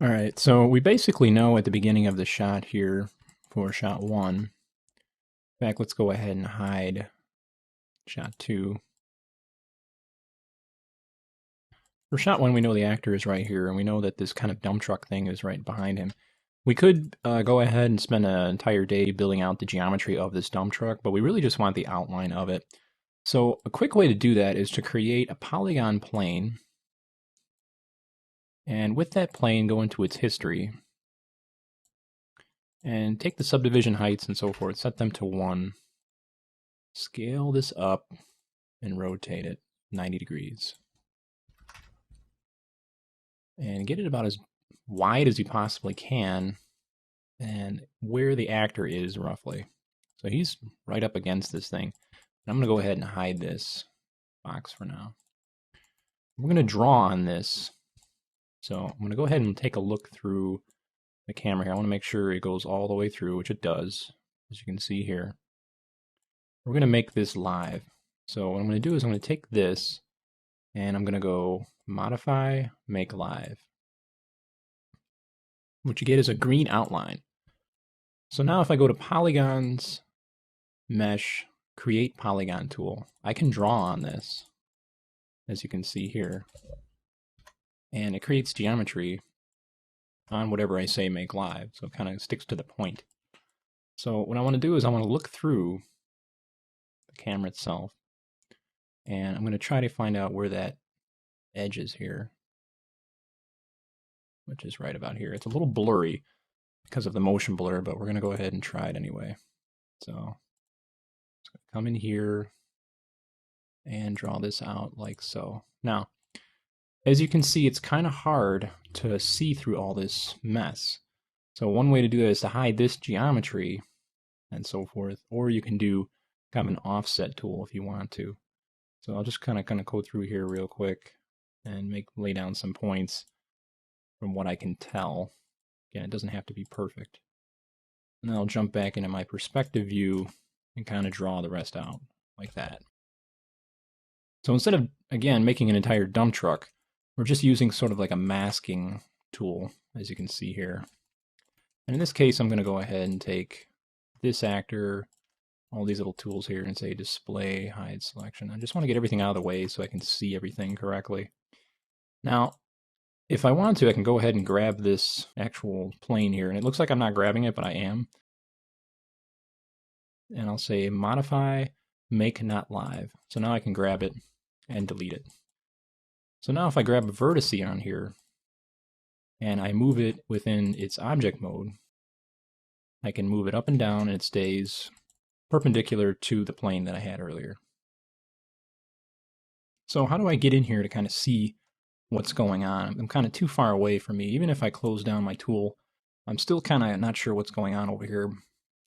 All right, so we basically know at the beginning of the shot here for shot 1. In fact, let's go ahead and hide shot 2. For shot 1, we know the actor is right here, and we know that this kind of dump truck thing is right behind him. We could go ahead and spend an entire day building out the geometry of this dump truck, but we really just want the outline of it. So a quick way to do that is to create a polygon plane, and with that plane go into its history, and take the subdivision heights and so forth, set them to 1. Scale this up and rotate it 90 degrees. And get it about as wide as you possibly can and where the actor is roughly. So he's right up against this thing. I'm going to go ahead and hide this box for now. We're going to draw on this. So I'm going to go ahead and take a look through the camera here. I want to make sure it goes all the way through, which it does, as you can see here. We're going to make this live. So what I'm going to do is I'm going to take this and I'm going to go modify, make live. What you get is a green outline. So now if I go to polygons, mesh, create polygon tool, I can draw on this, as you can see here. And it creates geometry on whatever I say make live. So it kind of sticks to the point. So what I want to do is I want to look through the camera itself. And I'm going to try to find out where that edge is here, which is right about here. It's a little blurry because of the motion blur, but we're going to go ahead and try it anyway. So it's going to come in here and draw this out like so. Now, as you can see, it's kind of hard to see through all this mess. So one way to do that is to hide this geometry and so forth, or you can do kind of an offset tool if you want to. So I'll just kind of go through here real quick and lay down some points from what I can tell. Again, it doesn't have to be perfect. And then I'll jump back into my perspective view and kind of draw the rest out like that. So instead of, again, making an entire dump truck, we're just using sort of like a masking tool, as you can see here. And in this case, I'm going to go ahead and take this actor, all these little tools here, and say display, hide selection. I just want to get everything out of the way so I can see everything correctly. Now, if I want to, I can go ahead and grab this actual plane here, and it looks like I'm not grabbing it, but I am. And I'll say modify, make not live. So now I can grab it and delete it. So now if I grab a vertice on here, and I move it within its object mode, I can move it up and down, and it stays perpendicular to the plane that I had earlier. So how do I get in here to kind of see what's going on? I'm kind of too far away from me. Even if I close down my tool, I'm still kind of not sure what's going on over here.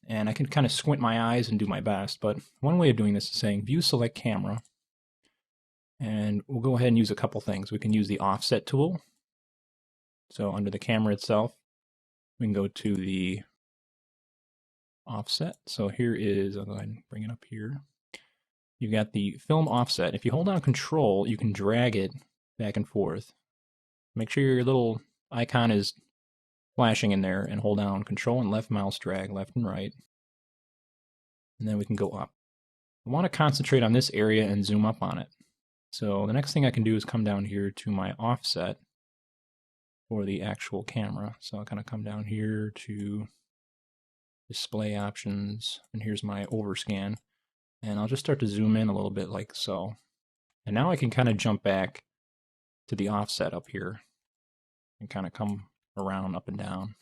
And I can kind of squint my eyes and do my best. But one way of doing this is saying view select camera. And we'll go ahead and use a couple things. We can use the offset tool. So under the camera itself, we can go to the offset. So here is, I'll go ahead and bring it up here. You've got the film offset. If you hold down control, you can drag it back and forth. Make sure your little icon is flashing in there and hold down control and left mouse drag left and right. And then we can go up. I want to concentrate on this area and zoom up on it. So the next thing I can do is come down here to my offset for the actual camera. So I'll kind of come down here to display options, and here's my overscan. And I'll just start to zoom in a little bit like so. And now I can kind of jump back to the offset up here and kind of come around up and down.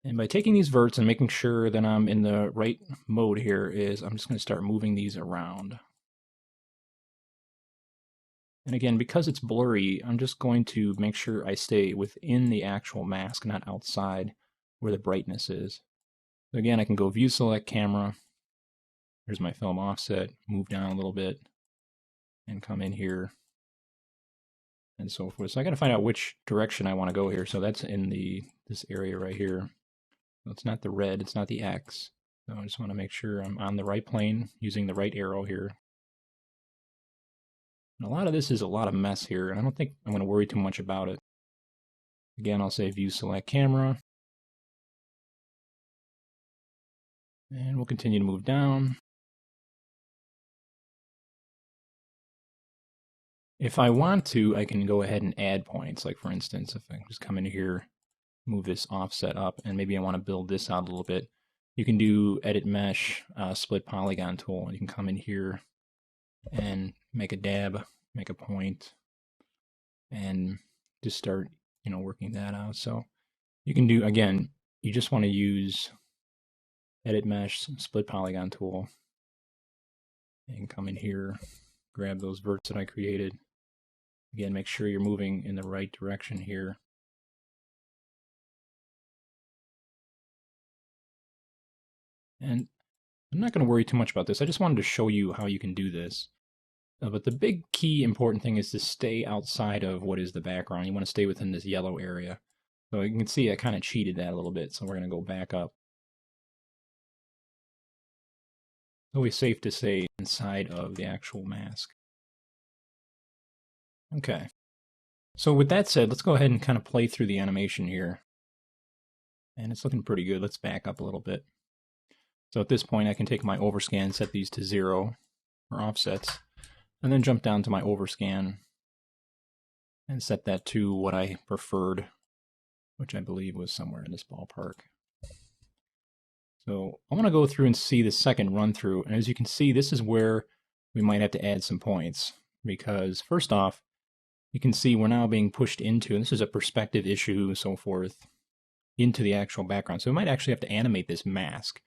And by taking these verts and making sure that I'm in the right mode here is I'm just going to start moving these around. And again, because it's blurry, I'm just going to make sure I stay within the actual mask, not outside where the brightness is. So again, I can go view select camera. Here's my film offset, move down a little bit, and come in here, and so forth. So I got to find out which direction I want to go here. So that's in this area right here. So it's not the red, it's not the X. So I just want to make sure I'm on the right plane using the right arrow here. And a lot of this is a lot of mess here, and I don't think I'm going to worry too much about it. Again, I'll say view select camera. And we'll continue to move down. If I want to, I can go ahead and add points. Like for instance, if I just come in here, move this offset up, and maybe I want to build this out a little bit, you can do edit mesh, split polygon tool, and you can come in here and make a dab, make a point, and just start, working that out. So you can do, again, you just want to use edit mesh, split polygon tool, and come in here, grab those verts that I created. Again, make sure you're moving in the right direction here. And I'm not going to worry too much about this. I just wanted to show you how you can do this. But the big key important thing is to stay outside of what is the background. You want to stay within this yellow area. So you can see I kind of cheated that a little bit. So we're going to go back up. It's always safe to stay inside of the actual mask. Okay. So with that said, let's go ahead and kind of play through the animation here. And it's looking pretty good. Let's back up a little bit. So at this point, I can take my overscan, set these to 0 or offsets, and then jump down to my overscan and set that to what I preferred, which I believe was somewhere in this ballpark. So I want to go through and see the second run through. And as you can see, this is where we might have to add some points, because first off, you can see we're now being pushed into, and this is a perspective issue and so forth, into the actual background. So we might actually have to animate this mask.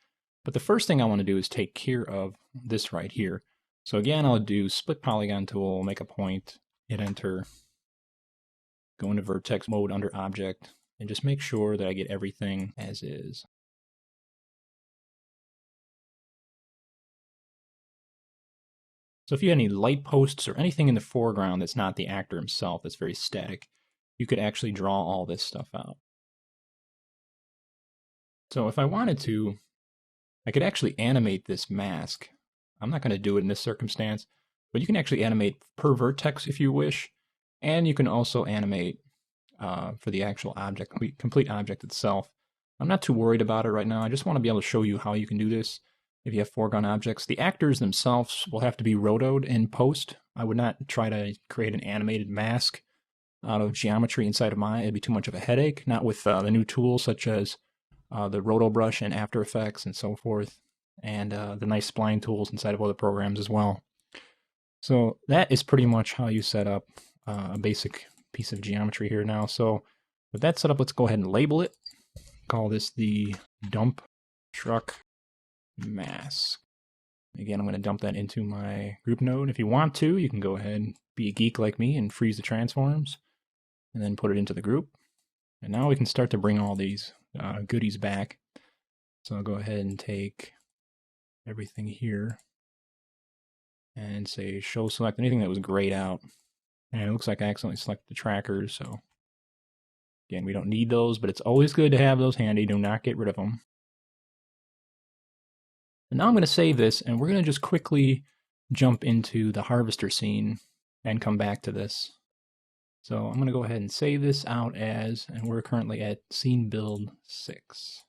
But the first thing I want to do is take care of this right here. So again, I'll do split polygon tool, make a point, hit enter, go into vertex mode under object, and just make sure that I get everything as is. So if you had any light posts or anything in the foreground that's not the actor himself, that's very static, you could actually draw all this stuff out. So if I wanted to, I could actually animate this mask. I'm not going to do it in this circumstance, but you can actually animate per vertex if you wish, and you can also animate for the actual object, complete object itself. I'm not too worried about it right now. I just want to be able to show you how you can do this if you have foreground objects. The actors themselves will have to be rotoed in post. I would not try to create an animated mask out of geometry inside of Maya. It'd be too much of a headache, not with the new tools such as the Roto Brush and After Effects and so forth, and the nice spline tools inside of other programs as well. So that is pretty much how you set up a basic piece of geometry here now. So with that set up, let's go ahead and label it. Call this the dump truck mask. Again, I'm going to dump that into my group node. If you want to, you can go ahead and be a geek like me and freeze the transforms and then put it into the group. And now we can start to bring all these goodies back. So I'll go ahead and take everything here and say show select anything that was grayed out. And it looks like I accidentally selected the trackers. So again, we don't need those, but it's always good to have those handy. Do not get rid of them. And now I'm going to save this, and we're going to just quickly jump into the harvester scene and come back to this. So I'm going to go ahead and save this out as, and we're currently at scene build 6.